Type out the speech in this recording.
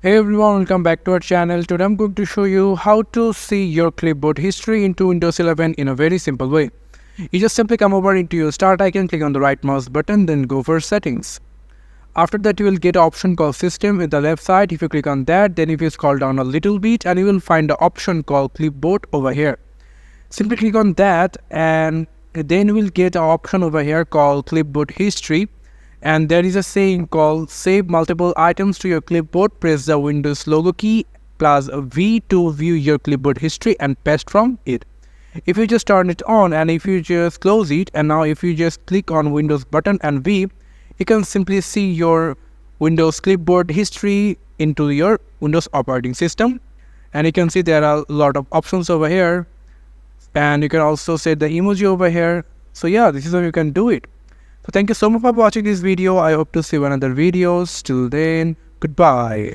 Hey everyone, welcome back to our channel. Today I'm going to show you how to see your clipboard history into Windows 11 in a very simple way. You just simply come over into your start icon, click on the right mouse button, then go for settings. After that you will get an option called system in the left side. If you click on that, then if you scroll down a little bit and you will find the option called clipboard over here. Simply click on that and then you will get an option over here called clipboard history. And there is a saying called save multiple items to your clipboard. Press the Windows logo key plus V to view your clipboard history and paste from it. If you just turn it on and if you just close it, and now if you just click on Windows button and V, you can simply see your Windows clipboard history into your Windows operating system. And you can see there are a lot of options over here, and you can also set the emoji over here. So yeah, this is how you can do it. So thank you so much for watching this video. I hope to see you in another videos. Till then, goodbye.